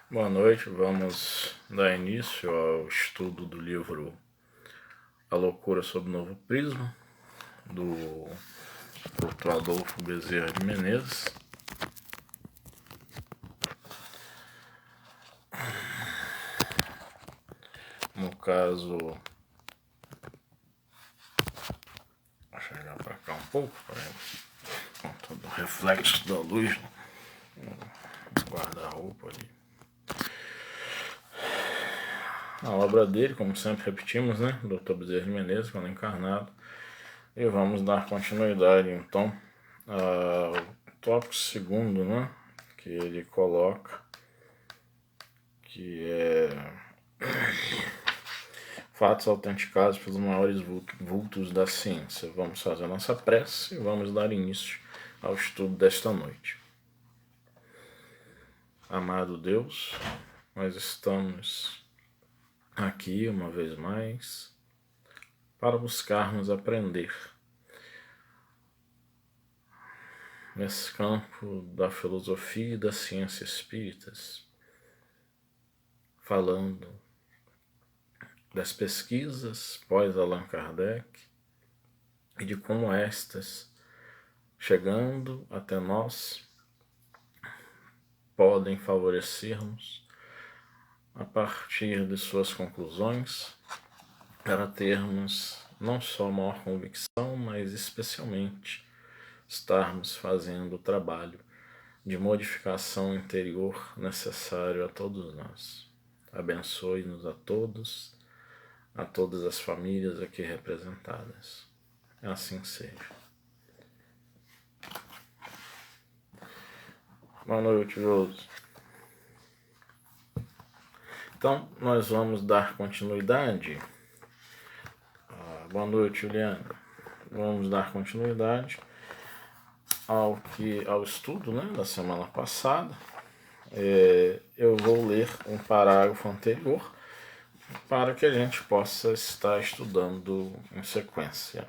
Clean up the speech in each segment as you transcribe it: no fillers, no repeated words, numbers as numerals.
Boa noite, vamos dar início ao estudo do livro A Loucura sob Novo Prisma, do Dr. Adolfo Bezerra de Menezes. No caso, vou chegar para cá um pouco, para todo o reflexo da luz no guarda-roupa ali. A obra dele, como sempre repetimos, né? Dr. Bezerra de Menezes, quando encarnado. E vamos dar continuidade, então, ao tópico segundo, né? Que ele coloca, que é fatos autenticados pelos maiores vultos da ciência. Vamos fazer a nossa prece e vamos dar início ao estudo desta noite. Amado Deus, nós estamos aqui uma vez mais para buscarmos aprender nesse campo da filosofia e da ciência espíritas, falando das pesquisas pós-Allan Kardec e de como estas, chegando até nós, podem favorecer-nos a partir de suas conclusões para termos não só maior convicção, mas especialmente estarmos fazendo o trabalho de modificação interior necessário a todos nós. Abençoe-nos a todas as famílias aqui representadas. Assim seja. Boa noite, Josi. Então, nós vamos dar continuidade. Boa noite, Juliana. Vamos dar continuidade ao estudo, né, da semana passada. Eu vou ler um parágrafo anterior para que a gente possa estar estudando em sequência.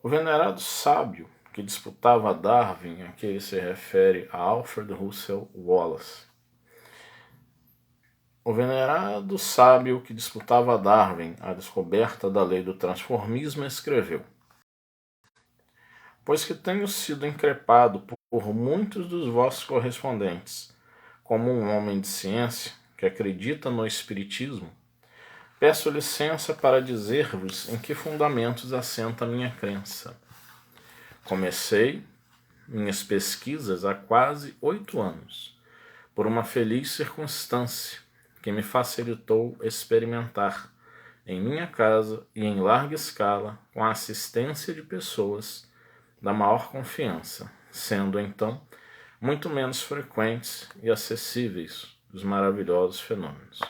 O venerado sábio que disputava Darwin, a que ele se refere a Alfred Russel Wallace. O venerado sábio que disputava Darwin a descoberta da lei do transformismo escreveu: pois que tenho sido increpado por muitos dos vossos correspondentes como um homem de ciência que acredita no espiritismo, peço licença para dizer-vos em que fundamentos assenta minha crença. Comecei minhas pesquisas há quase 8 anos, por uma feliz circunstância que me facilitou experimentar em minha casa e em larga escala com a assistência de pessoas da maior confiança, sendo então muito menos frequentes e acessíveis os maravilhosos fenômenos.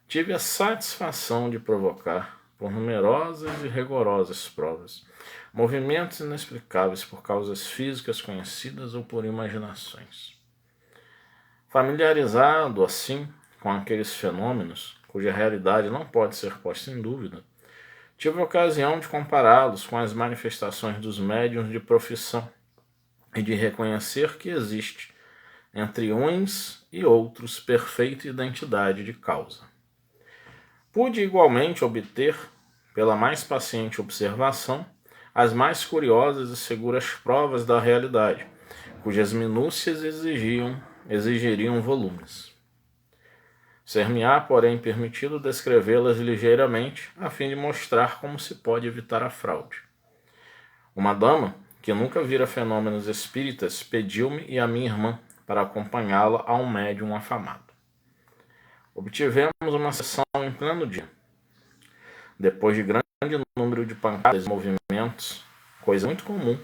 Tive a satisfação de provocar, por numerosas e rigorosas provas, movimentos inexplicáveis por causas físicas conhecidas ou por imaginações. Familiarizado, assim, com aqueles fenômenos, cuja realidade não pode ser posta em dúvida, tive a ocasião de compará-los com as manifestações dos médiuns de profissão e de reconhecer que existe, entre uns e outros, perfeita identidade de causa. Pude igualmente obter, pela mais paciente observação, as mais curiosas e seguras provas da realidade, cujas minúcias exigiriam volumes. Ser-me-á, porém, permitido descrevê-las ligeiramente, a fim de mostrar como se pode evitar a fraude. Uma dama, que nunca vira fenômenos espíritas, pediu-me e a minha irmã para acompanhá-la a um médium afamado. Obtivemos uma sessão em pleno dia. Depois de grande número de pancadas e movimentos, coisa muito comum,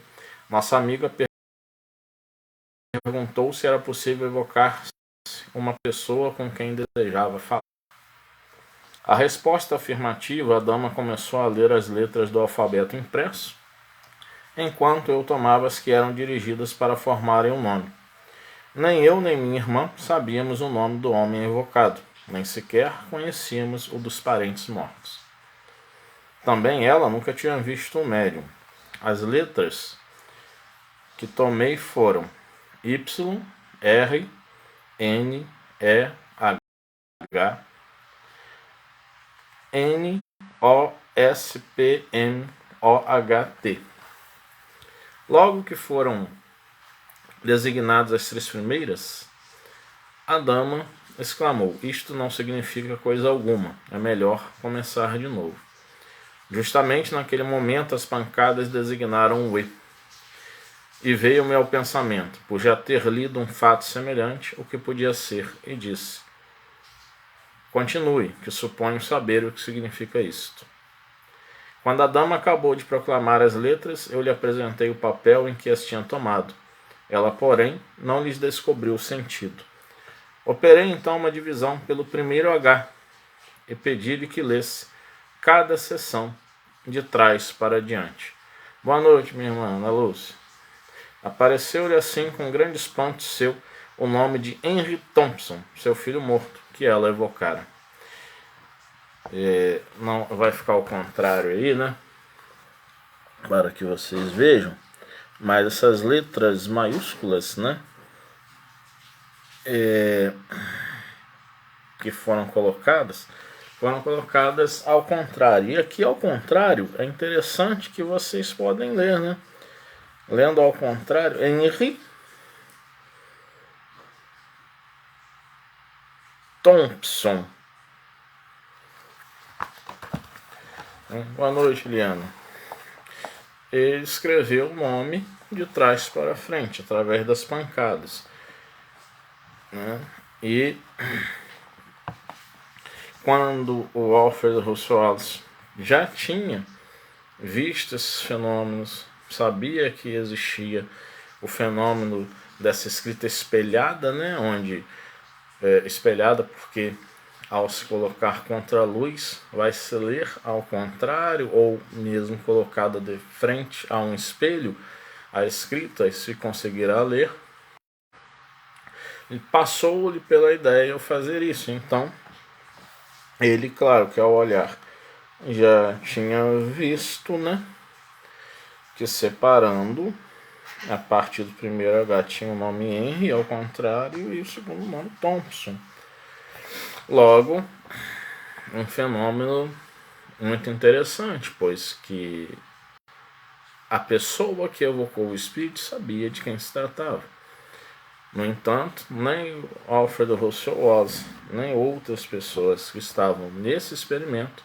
nossa amiga perguntou se era possível evocar uma pessoa com quem desejava falar. A resposta afirmativa, a dama começou a ler as letras do alfabeto impresso, enquanto eu tomava as que eram dirigidas para formarem um nome. Nem eu nem minha irmã sabíamos o nome do homem evocado, nem sequer conhecíamos o dos parentes mortos. Também ela nunca tinha visto um médium. As letras que tomei foram Y, R, N, E-H-N-O-S-P-M-O-H-T. Logo que foram designadas as 3 primeiras, a dama exclamou: isto não significa coisa alguma, é melhor começar de novo. Justamente naquele momento as pancadas designaram o E. E veio-me ao pensamento, por já ter lido um fato semelhante, o que podia ser, e disse: continue, que suponho saber o que significa isto. Quando a dama acabou de proclamar as letras, eu lhe apresentei o papel em que as tinha tomado. Ela, porém, não lhes descobriu o sentido. Operei então uma divisão pelo primeiro H e pedi-lhe que lesse cada seção de trás para diante. Boa noite, minha irmã Ana Lúcia. Apareceu-lhe assim com grande espanto seu o nome de Henry Thompson, seu filho morto, que ela evocara. Não vai ficar ao contrário aí, né? Para que vocês vejam. Mas essas letras maiúsculas, né? Que foram colocadas ao contrário. E aqui ao contrário é interessante que vocês podem ler, né? Lendo ao contrário, Henry Thompson. Boa noite, Liana. Ele escreveu o nome de trás para frente, através das pancadas. Né? E quando o Alfred Russel Wallace já tinha visto esses fenômenos, sabia que existia o fenômeno dessa escrita espelhada, né? Onde espelhada porque ao se colocar contra a luz vai se ler ao contrário, ou mesmo colocada de frente a um espelho, a escrita se conseguirá ler. E passou-lhe pela ideia eu fazer isso. Então ele, claro que ao olhar já tinha visto, né, que separando a parte do primeiro H tinha o nome Henry ao contrário e o segundo nome Thompson. Logo, um fenômeno muito interessante, pois que a pessoa que evocou o espírito sabia de quem se tratava. No entanto, nem Alfred Russel Wallace, nem outras pessoas que estavam nesse experimento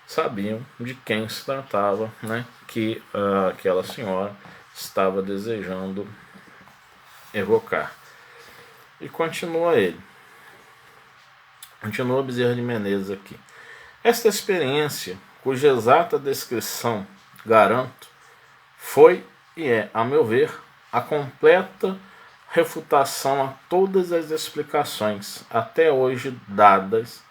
sabiam de quem se tratava, né, que aquela senhora estava desejando evocar. E continua ele. Continua Bezerra de Menezes aqui. Esta experiência, cuja exata descrição garanto, foi e é, a meu ver, a completa refutação a todas as explicações até hoje dadas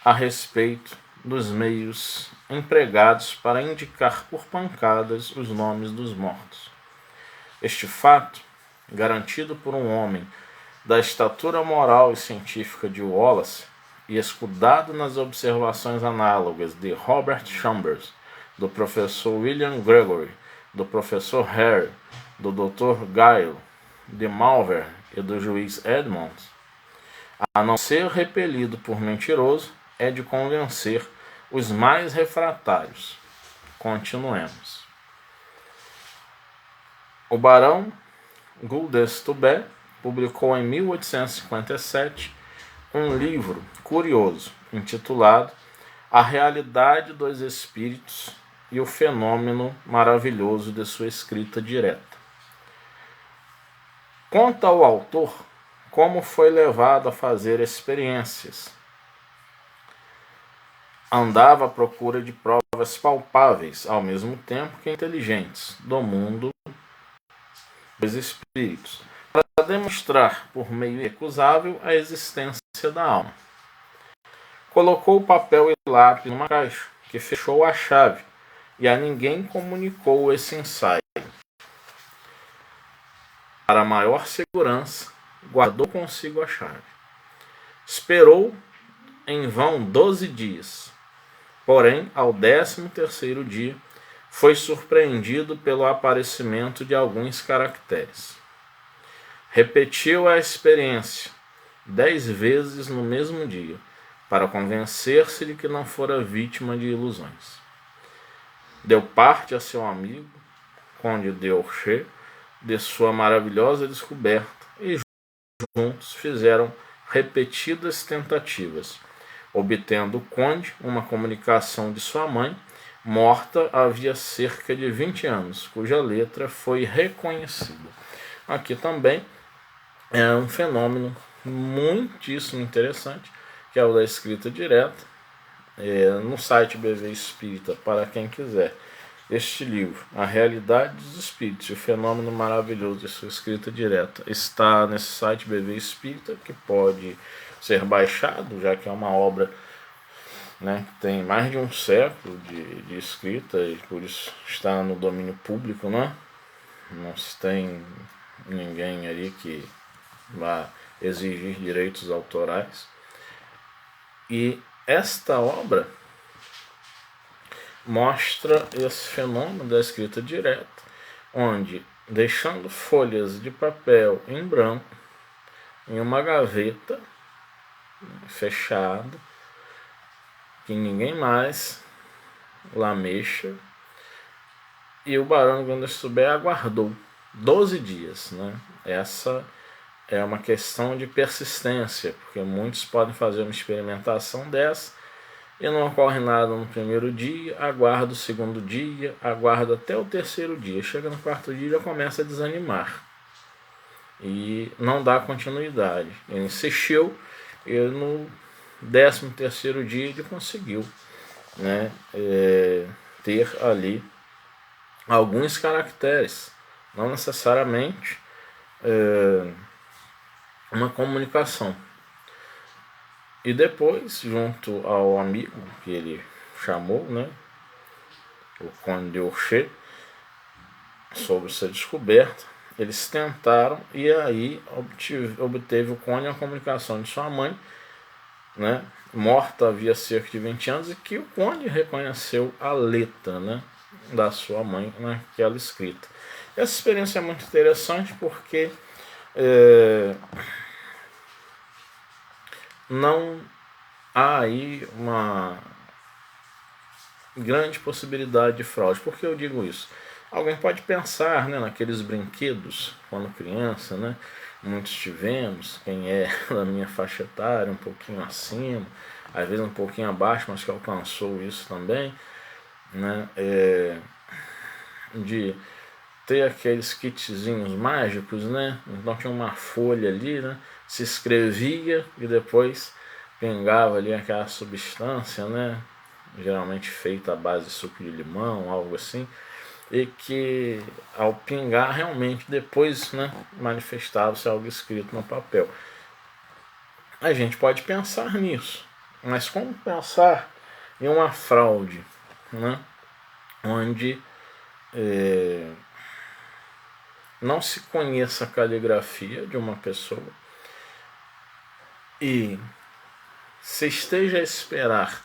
a respeito dos meios empregados para indicar por pancadas os nomes dos mortos. Este fato, garantido por um homem da estatura moral e científica de Wallace e escudado nas observações análogas de Robert Chambers, do professor William Gregory, do professor Harry, do Dr. Gyle, de Malvern e do juiz Edmonds, a não ser repelido por mentiroso, é de convencer os mais refratários. Continuemos. O barão Guldestubé publicou em 1857 um livro curioso intitulado A Realidade dos Espíritos e o Fenômeno Maravilhoso de sua escrita direta. Conta o autor como foi levado a fazer experiências. Andava à procura de provas palpáveis, ao mesmo tempo que inteligentes, do mundo dos espíritos, para demonstrar por meio irrecusável a existência da alma. Colocou papel e lápis numa caixa, que fechou a chave, e a ninguém comunicou esse ensaio. Para maior segurança, guardou consigo a chave. Esperou em vão 12 dias. Porém, ao 13º dia, foi surpreendido pelo aparecimento de alguns caracteres. Repetiu a experiência 10 vezes no mesmo dia, para convencer-se de que não fora vítima de ilusões. Deu parte a seu amigo, conde de Orcher, de sua maravilhosa descoberta, e juntos fizeram repetidas tentativas, obtendo o conde uma comunicação de sua mãe, morta havia cerca de 20 anos, cuja letra foi reconhecida. Aqui também é um fenômeno muitíssimo interessante, que é o da escrita direta. No site BV Espírita, para quem quiser, este livro, A Realidade dos Espíritos, o fenômeno maravilhoso de sua escrita direta, está nesse site BV Espírita, que pode ser baixado, já que é uma obra, né, que tem mais de um século de escrita, e por isso está no domínio público, né? Não se tem ninguém ali que vá exigir direitos autorais. E esta obra mostra esse fenômeno da escrita direta, onde, deixando folhas de papel em branco em uma gaveta fechada, que ninguém mais lá mexa, e o barão, quando souber, aguardou 12 dias. Né? Essa é uma questão de persistência, porque muitos podem fazer uma experimentação dessa e não ocorre nada no primeiro dia, aguarda o segundo dia, aguarda até o terceiro dia. Chega no quarto dia e já começa a desanimar. E não dá continuidade. Ele insistiu e no 13º dia ele conseguiu, né, ter ali alguns caracteres, não necessariamente uma comunicação. E depois, junto ao amigo que ele chamou, né, o conde de Orcher, sobre essa descoberta, eles tentaram, e aí obteve o conde a comunicação de sua mãe, né, morta havia cerca de 20 anos, e que o conde reconheceu a letra, né, da sua mãe naquela escrita. Essa experiência é muito interessante porque não há aí uma grande possibilidade de fraude. Por que eu digo isso? Alguém pode pensar, né, naqueles brinquedos, quando criança, né, muitos tivemos, quem é da minha faixa etária, um pouquinho acima, às vezes um pouquinho abaixo, mas que alcançou isso também, né, de ter aqueles kitzinhos mágicos, né? Então tinha uma folha ali, né? Se escrevia e depois pingava ali aquela substância, né? Geralmente feita à base de suco de limão, algo assim, e que ao pingar realmente depois, né, manifestava-se algo escrito no papel. A gente pode pensar nisso, mas como pensar em uma fraude, né? Onde não se conheça a caligrafia de uma pessoa e se esteja a esperar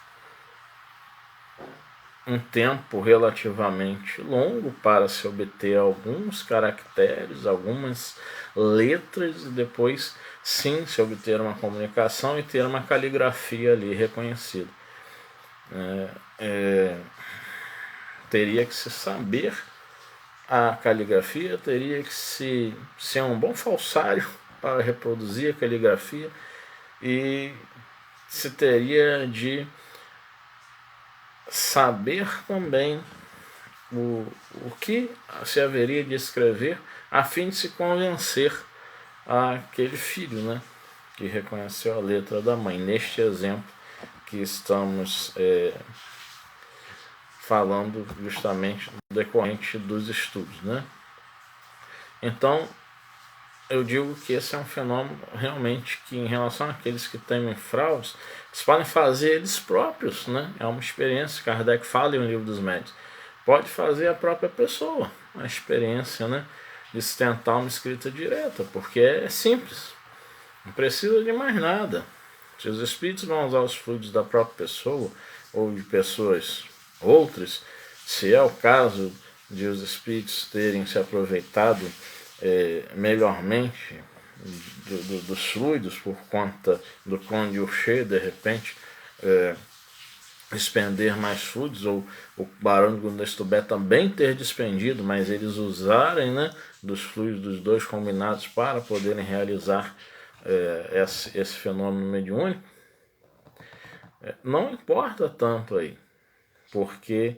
um tempo relativamente longo para se obter alguns caracteres, algumas letras, e depois sim se obter uma comunicação e ter uma caligrafia ali reconhecida. Teria que se saber a caligrafia, teria que se ser um bom falsário para reproduzir a caligrafia, e se teria de saber também o que se haveria de escrever a fim de se convencer aquele filho, né, que reconheceu a letra da mãe, neste exemplo que estamos falando justamente decorrente dos estudos, né? Então, eu digo que esse é um fenômeno realmente que, em relação àqueles que temem fraudes, eles podem fazer eles próprios, né? É uma experiência, Kardec fala em um livro dos médios, pode fazer a própria pessoa, a experiência, né, de se tentar uma escrita direta, porque é simples, não precisa de mais nada. Se os espíritos vão usar os fluidos da própria pessoa, ou de pessoas outras, se é o caso de os espíritos terem se aproveitado melhormente dos fluidos por conta do Clone de Oxê, de repente, expender mais fluidos, ou o Barão de Gundestubé também ter despendido, mas eles usarem, né, dos fluidos dos dois combinados para poderem realizar esse fenômeno mediúnico, não importa tanto aí, porque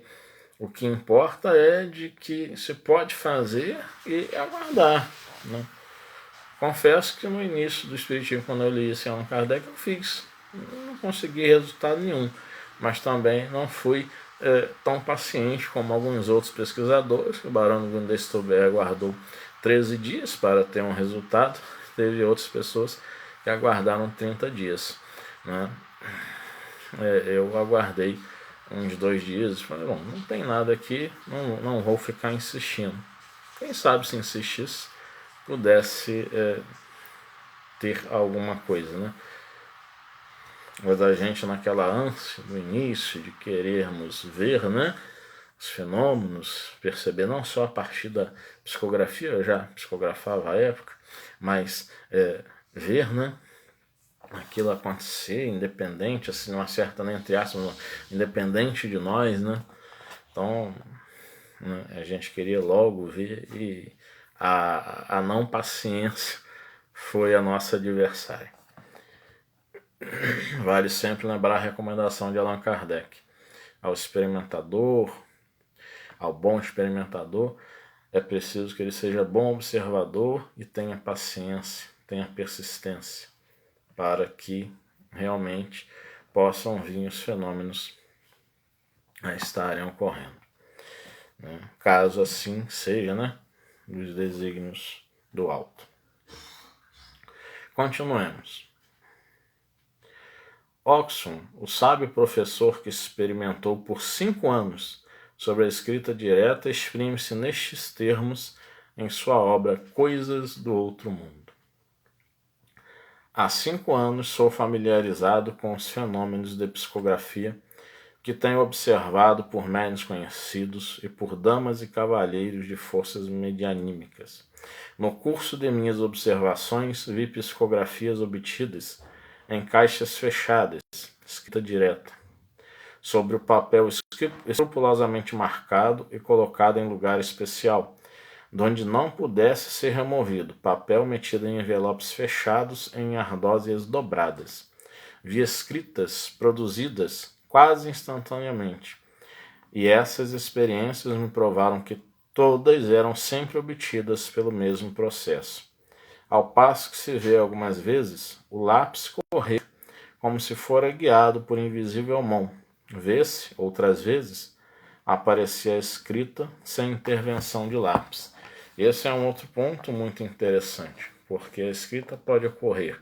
o que importa é de que se pode fazer e aguardar, né? Confesso que no início do Espiritismo, quando eu li esse Allan Kardec, eu fiz. Não consegui resultado nenhum, mas também não fui tão paciente como alguns outros pesquisadores. O Barão de Gundestubé aguardou 13 dias para ter um resultado. Teve outras pessoas que aguardaram 30 dias. Né? Eu aguardei uns 2 dias e falei, bom, não tem nada aqui, não vou ficar insistindo. Quem sabe se insistisse, pudesse ter alguma coisa, né? Mas a gente naquela ânsia no início de querermos ver, né, os fenômenos, perceber não só a partir da psicografia, eu já psicografava à época, mas ver, né, aquilo acontecer, independente, assim, uma certa, né, entre aspas, independente de nós, né? Então, né, a gente queria logo ver e a não paciência foi a nossa adversária. Vale sempre lembrar a recomendação de Allan Kardec. Ao experimentador, ao bom experimentador, é preciso que ele seja bom observador e tenha paciência, tenha persistência, para que realmente possam vir os fenômenos a estarem ocorrendo. Caso assim seja, né, dos desígnios do alto. Continuemos. Oxon, o sábio professor que experimentou por 5 anos sobre a escrita direta, exprime-se nestes termos em sua obra Coisas do Outro Mundo. Há 5 anos sou familiarizado com os fenômenos de psicografia que tenho observado por médiuns conhecidos e por damas e cavalheiros de forças medianímicas. No curso de minhas observações, vi psicografias obtidas em caixas fechadas, escrita direta, sobre o papel escrupulosamente marcado e colocado em lugar especial, donde não pudesse ser removido, papel metido em envelopes fechados em ardósias dobradas. Vi escritas produzidas quase instantaneamente, e essas experiências me provaram que todas eram sempre obtidas pelo mesmo processo. Ao passo que se vê algumas vezes o lápis correr como se fora guiado por invisível mão. Vê-se, outras vezes, aparecer a escrita sem intervenção de lápis. Esse é um outro ponto muito interessante, porque a escrita pode ocorrer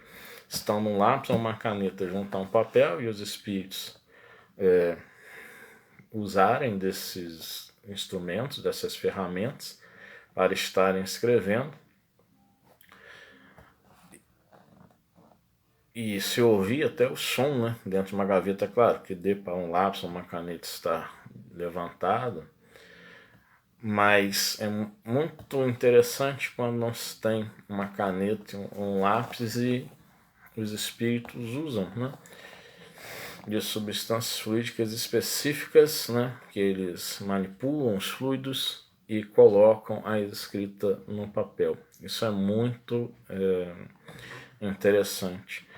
estando um lápis ou uma caneta junto a um papel e os espíritos usarem desses instrumentos, dessas ferramentas, para estarem escrevendo. E se ouvir até o som, né, dentro de uma gaveta, claro, que dê para um lápis ou uma caneta estar levantado, mas é muito interessante quando não se tem uma caneta, um lápis e os espíritos usam, né, de substâncias fluídicas específicas, né, que eles manipulam os fluidos e colocam a escrita no papel. Isso é muito interessante.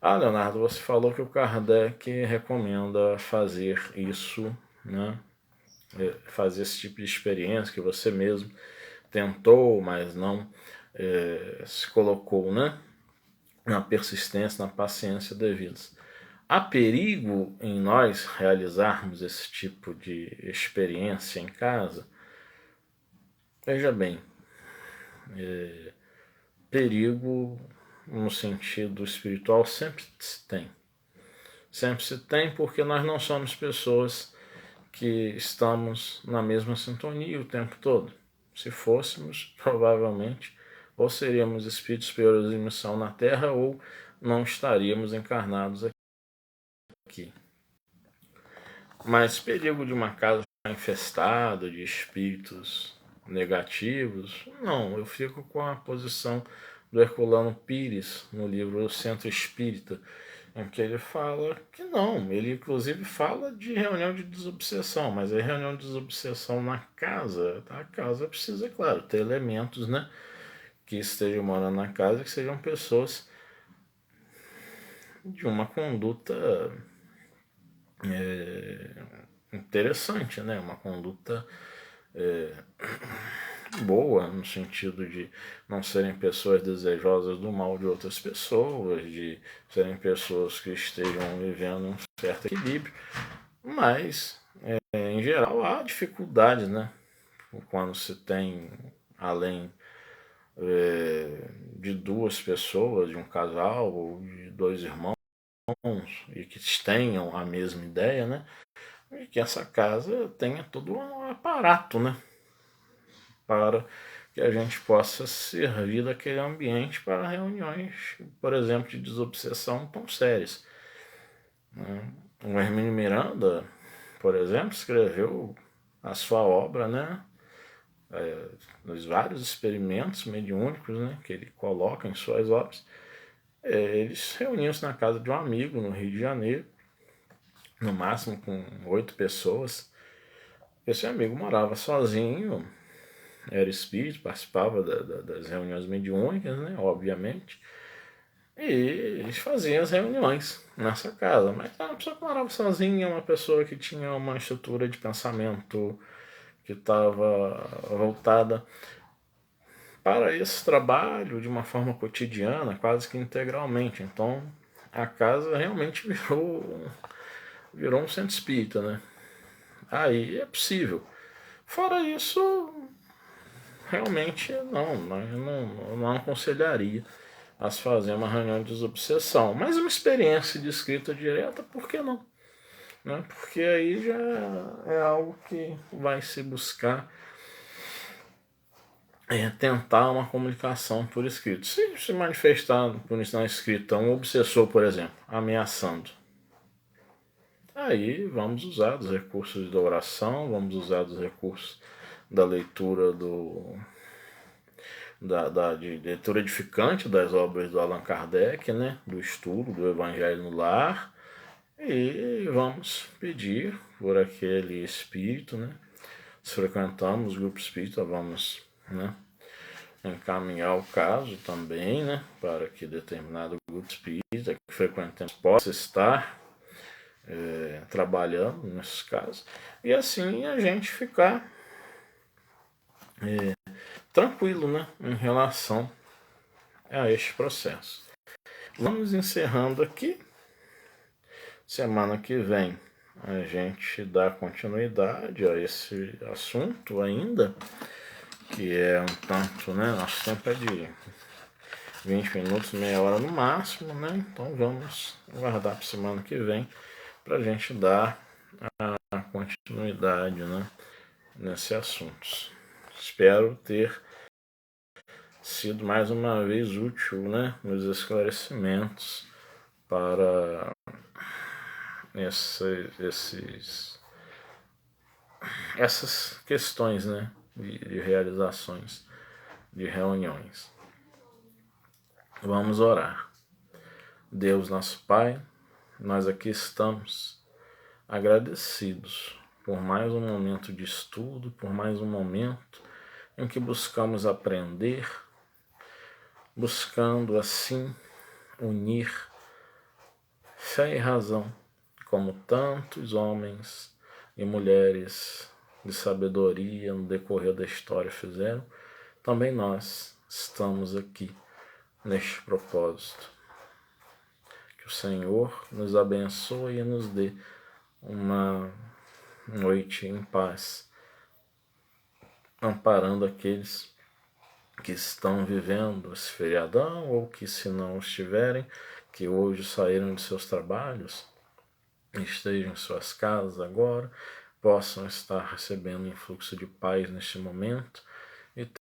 Leonardo, você falou que o Kardec recomenda fazer isso, né? Fazer esse tipo de experiência que você mesmo tentou, mas não se colocou, né, na persistência, na paciência devidas. Há perigo em nós realizarmos esse tipo de experiência em casa? Veja bem, perigo no sentido espiritual sempre se tem. Sempre se tem porque nós não somos pessoas que estamos na mesma sintonia o tempo todo. Se fôssemos, provavelmente, ou seríamos espíritos superiores em missão na Terra ou não estaríamos encarnados aqui. Mas perigo de uma casa infestada de espíritos negativos, não, eu fico com a posição do Herculano Pires, no livro Centro Espírita, em que ele fala que não, ele inclusive fala de reunião de desobsessão, mas é reunião de desobsessão na casa. A casa precisa, claro, ter elementos, né, que estejam morando na casa, que sejam pessoas de uma conduta interessante, né, uma conduta boa, no sentido de não serem pessoas desejosas do mal de outras pessoas, de serem pessoas que estejam vivendo um certo equilíbrio, mas em geral há dificuldades, né? Quando se tem, além de duas pessoas, de um casal ou de dois irmãos, e que tenham a mesma ideia, né? E que essa casa tenha todo um aparato, né? Para que a gente possa servir daquele ambiente para reuniões, por exemplo, de desobsessão tão sérias. O Hermínio Miranda, por exemplo, escreveu a sua obra, né, nos vários experimentos mediúnicos, né, que ele coloca em suas obras. Eles reuniam-se na casa de um amigo no Rio de Janeiro, no máximo com 8 pessoas. Esse amigo morava sozinho, era espírito, participava das reuniões mediúnicas, né, obviamente, e eles faziam as reuniões nessa casa. Mas era uma pessoa que morava sozinha, uma pessoa que tinha uma estrutura de pensamento que estava voltada para esse trabalho de uma forma cotidiana, quase que integralmente. Então a casa realmente virou um centro espírita, né? Aí é possível. Fora isso, realmente não aconselharia a se fazer uma reunião de desobsessão. Mas uma experiência de escrita direta, por que não? Né? Porque aí já é algo que vai se buscar tentar uma comunicação por escrito. Se manifestar por isso na escrita um obsessor, por exemplo, ameaçando, aí vamos usar dos recursos da oração, vamos usar dos recursos da leitura de leitura edificante das obras do Allan Kardec, né, do estudo do Evangelho no Lar, e vamos pedir por aquele espírito, né, se frequentamos o grupo espírita, vamos, né, encaminhar o caso também, né, para que determinado grupo espírita que frequentemos possa estar trabalhando nesses casos, e assim a gente ficar tranquilo, né, em relação a este processo. Vamos encerrando aqui. Semana que vem a gente dá continuidade a esse assunto ainda, que é um tanto, né? Nosso tempo é de 20 minutos, meia hora no máximo, né? Então vamos aguardar para semana que vem para a gente dar a continuidade, né, nesse assunto. Espero ter sido mais uma vez útil, né, nos esclarecimentos para essas questões, né, de realizações de reuniões. Vamos orar. Deus nosso Pai, nós aqui estamos agradecidos por mais um momento de estudo, por mais um momento em que buscamos aprender, buscando assim unir fé e razão, como tantos homens e mulheres de sabedoria no decorrer da história fizeram. Também nós estamos aqui neste propósito. Que o Senhor nos abençoe e nos dê uma noite em paz, amparando aqueles que estão vivendo esse feriadão ou que, se não estiverem, que hoje saíram de seus trabalhos, estejam em suas casas agora, possam estar recebendo um influxo de paz neste momento e